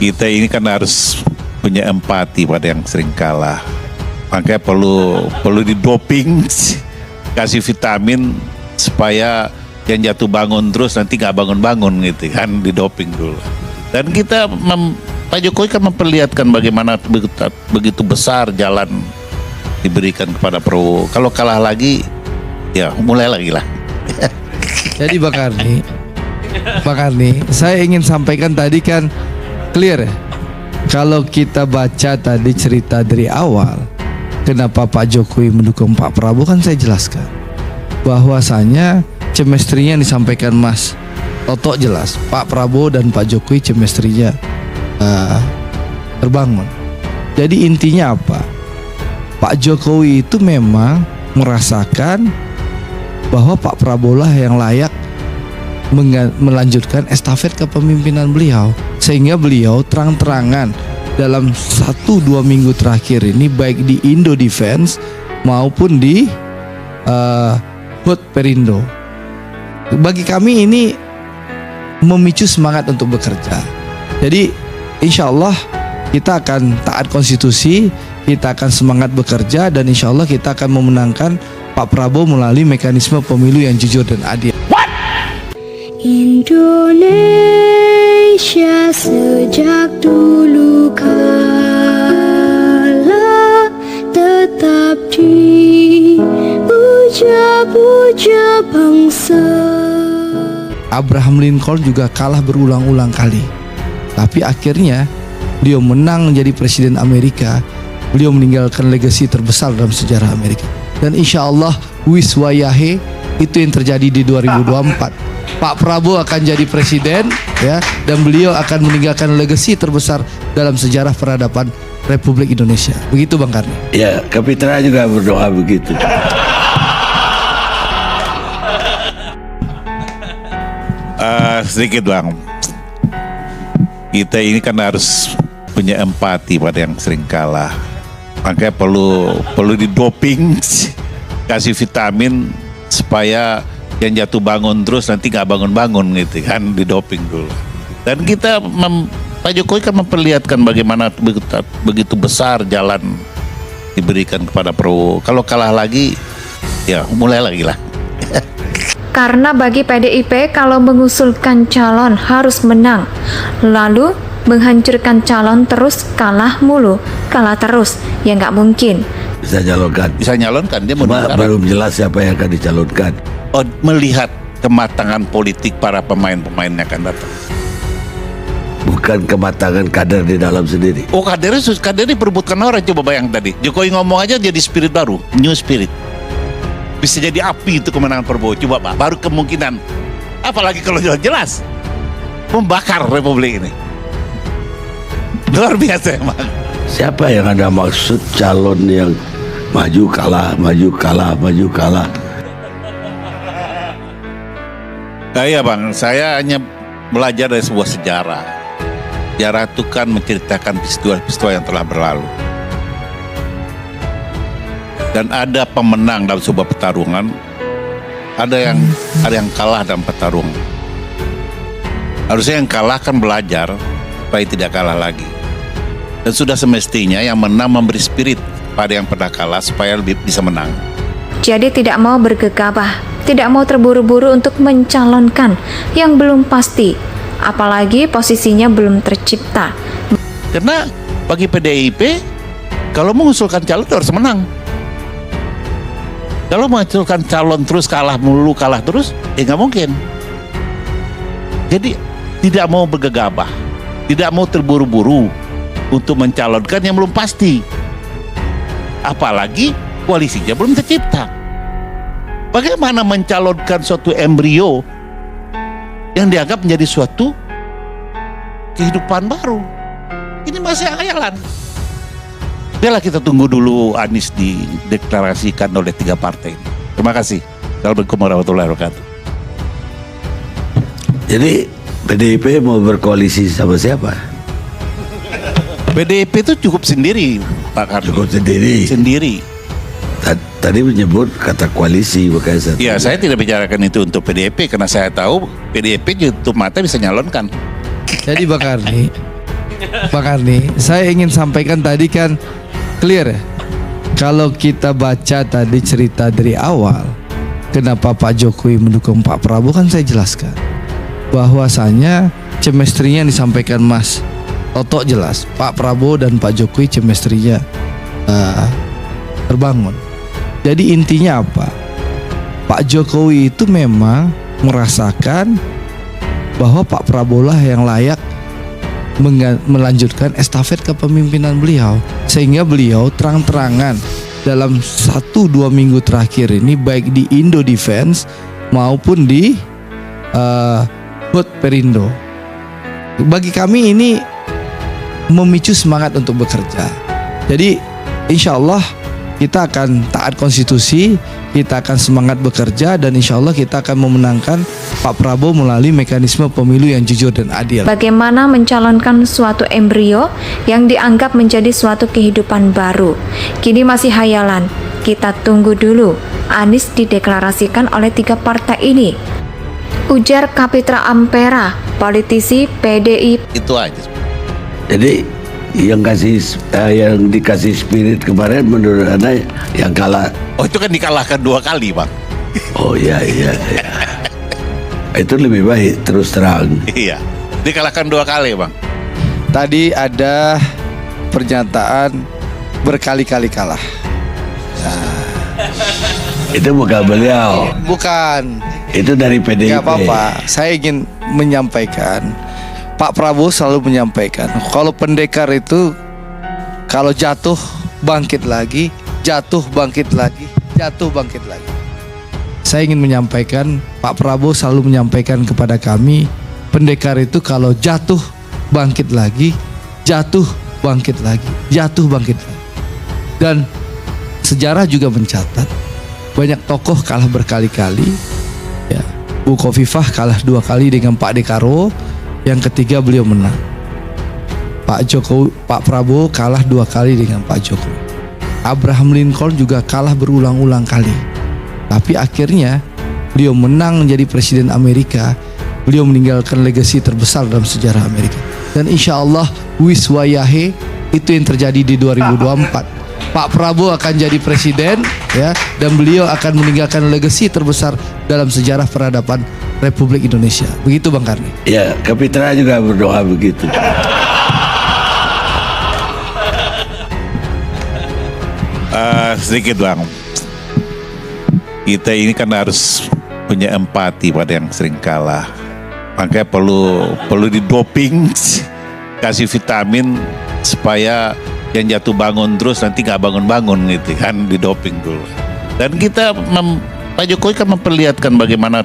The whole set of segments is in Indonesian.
Kita ini kan harus punya empati pada yang sering kalah. Makanya perlu didoping, kasih vitamin supaya yang jatuh bangun terus nanti nggak bangun-bangun gitu kan, didoping dulu. Dan kita Pak Jokowi kan memperlihatkan bagaimana begitu besar jalan diberikan kepada Prabowo. Kalau kalah lagi, ya mulai lagi lah. Jadi Bang Karni, saya ingin sampaikan tadi kan clear ya. Kalau kita baca tadi cerita dari awal, kenapa Pak Jokowi mendukung Pak Prabowo kan saya jelaskan. Bahwasanya chemistry-nya yang disampaikan Mas Toto jelas. Pak Prabowo dan Pak Jokowi chemistry-nya terbangun. Jadi intinya apa? Pak Jokowi itu memang merasakan bahwa Pak Prabowo lah yang layak melanjutkan estafet kepemimpinan beliau, sehingga beliau terang-terangan dalam 1-2 minggu terakhir ini baik di Indo Defense maupun di HUT Perindo. Bagi kami ini memicu semangat untuk bekerja. Jadi insya Allah kita akan taat konstitusi, kita akan semangat bekerja, dan insya Allah kita akan memenangkan Pak Prabowo melalui mekanisme pemilu yang jujur dan adil. Indonesia sejak dulu kala tetap dipuja-puja bangsa. Abraham Lincoln juga kalah berulang-ulang kali, tapi akhirnya beliau menang menjadi presiden Amerika. Beliau meninggalkan legasi terbesar dalam sejarah Amerika. Dan insya Allah wiswayahe itu yang terjadi di 2024. Pak Prabowo akan jadi presiden ya, dan beliau akan meninggalkan legasi terbesar dalam sejarah peradaban Republik Indonesia. Begitu Bang Karni. Ya, Kapitra juga berdoa begitu. Sedikit Bang, kita ini kan harus punya empati pada yang sering kalah. Makanya perlu didoping, kasih vitamin supaya yang jatuh bangun terus nanti nggak bangun-bangun gitu kan, didoping dulu. Dan kita Pak Jokowi kan memperlihatkan bagaimana begitu besar jalan diberikan kepada Prabowo. Kalau kalah lagi, ya mulai lagi lah. Karena bagi PDIP kalau mengusulkan calon harus menang, lalu menghancurkan calon terus kalah mulu, kalah terus, ya nggak mungkin. Bisa nyalonkan, Dia cuma belum jelas siapa yang akan dicalonkan. Melihat kematangan politik para pemain-pemain yang akan datang. Bukan kematangan kader di dalam sendiri. Oh, kadernya perebutkan orang. Coba bayang tadi Jokowi ngomong aja jadi spirit baru, new spirit. Bisa jadi api itu kemenangan Prabowo. Coba Pak, baru kemungkinan. Apalagi kalau jelas membakar Republik ini. Luar biasa emang. Siapa yang ada maksud calon yang maju kalah? Nah, iya Bang, saya hanya belajar dari sebuah sejarah. Sejarah itu kan menceritakan peristiwa-peristiwa yang telah berlalu. Dan ada pemenang dalam sebuah pertarungan, ada yang kalah dalam pertarungan. Harusnya yang kalah kan belajar supaya tidak kalah lagi. Dan sudah semestinya yang menang memberi spirit pada yang pernah kalah supaya lebih bisa menang. Jadi tidak mau bergegabah, tidak mau terburu-buru untuk mencalonkan yang belum pasti, apalagi posisinya belum tercipta. Karena bagi PDIP, kalau mengusulkan calon harus menang. Kalau mengusulkan calon terus kalah terus, ya nggak mungkin. Jadi tidak mau bergegabah, tidak mau terburu-buru untuk mencalonkan yang belum pasti. Apalagi koalisinya belum tercipta. Bagaimana mencalonkan suatu embrio yang dianggap menjadi suatu kehidupan baru? Ini masih khayalan. Biarlah kita tunggu dulu Anies dideklarasikan oleh 3 partai ini. Terima kasih. Assalamualaikum warahmatullahi wabarakatuh. Jadi PDIP mau berkoalisi sama siapa? PDIP itu cukup sendiri, Pak Karni. Cukup sendiri. Tadi menyebut kata koalisi, makanya saya tidak bicarakan itu untuk PDIP karena saya tahu PDIP YouTube mata bisa nyalonkan. Jadi Bang Karni, Bang Arni, saya ingin sampaikan tadi kan clear ya. Kalau kita baca tadi cerita dari awal, kenapa Pak Jokowi mendukung Pak Prabowo kan saya jelaskan bahwasanya chemistry-nya yang disampaikan Mas Toto jelas. Pak Prabowo dan Pak Jokowi chemistry-nya terbangun. Jadi intinya apa? Pak Jokowi itu memang merasakan bahwa Pak Prabowo lah yang layak melanjutkan estafet kepemimpinan beliau, sehingga beliau terang-terangan dalam 1-2 minggu terakhir ini baik di Indo Defense maupun di HUT Perindo. Bagi kami ini memicu semangat untuk bekerja. Jadi insya Allah kita akan taat konstitusi, kita akan semangat bekerja, dan insya Allah kita akan memenangkan Pak Prabowo melalui mekanisme pemilu yang jujur dan adil. Bagaimana mencalonkan suatu embrio yang dianggap menjadi suatu kehidupan baru? Kini masih hayalan. Kita tunggu dulu. Anies dideklarasikan oleh 3 partai ini. Ujar Kapitra Ampera, politisi PDI. Itu aja. Jadi yang dikasih spirit kemarin menurut Anda yang kalah. Oh, itu kan dikalahkan 2 kali, Bang. Oh iya. Itu lebih baik terus terang. Iya, dikalahkan 2 kali, Bang. Tadi ada pernyataan berkali-kali kalah. Itu bukan beliau. Bukan. Itu dari PDIP. Gak apa-apa. Saya ingin menyampaikan, Pak Prabowo selalu menyampaikan, kalau pendekar itu kalau jatuh bangkit lagi, jatuh bangkit lagi, jatuh bangkit lagi. Saya ingin menyampaikan, Pak Prabowo selalu menyampaikan kepada kami, pendekar itu kalau jatuh bangkit lagi, jatuh bangkit lagi, jatuh bangkit lagi. Dan sejarah juga mencatat banyak tokoh kalah berkali-kali. Ya, Bu Khofifah kalah 2 kali dengan Pak Dekarwo. Yang ketiga beliau menang. Pak Prabowo kalah 2 kali dengan Pak Jokowi. Abraham Lincoln juga kalah berulang-ulang kali. Tapi akhirnya beliau menang menjadi presiden Amerika. Beliau meninggalkan legasi terbesar dalam sejarah Amerika. Dan insya Allah wiswayahe itu yang terjadi di 2024. Pak Prabowo akan jadi presiden, ya, dan beliau akan meninggalkan legasi terbesar dalam sejarah peradaban Republik Indonesia. Begitu Bang Karni. Ya, Kapitra juga berdoa begitu. Sedikit, Bang. Kita ini kan harus punya empati pada yang sering kalah. Makanya perlu didoping, kasih vitamin supaya yang jatuh bangun terus nanti nggak bangun-bangun gitu kan, didoping dulu. Dan kita Pak Jokowi kan memperlihatkan bagaimana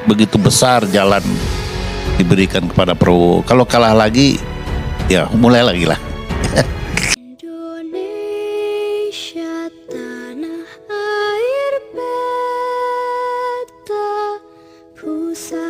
begitu besar jalan diberikan kepada Prabowo. Kalau kalah lagi, ya mulai lagi lah. Indonesia tanah air beta pusat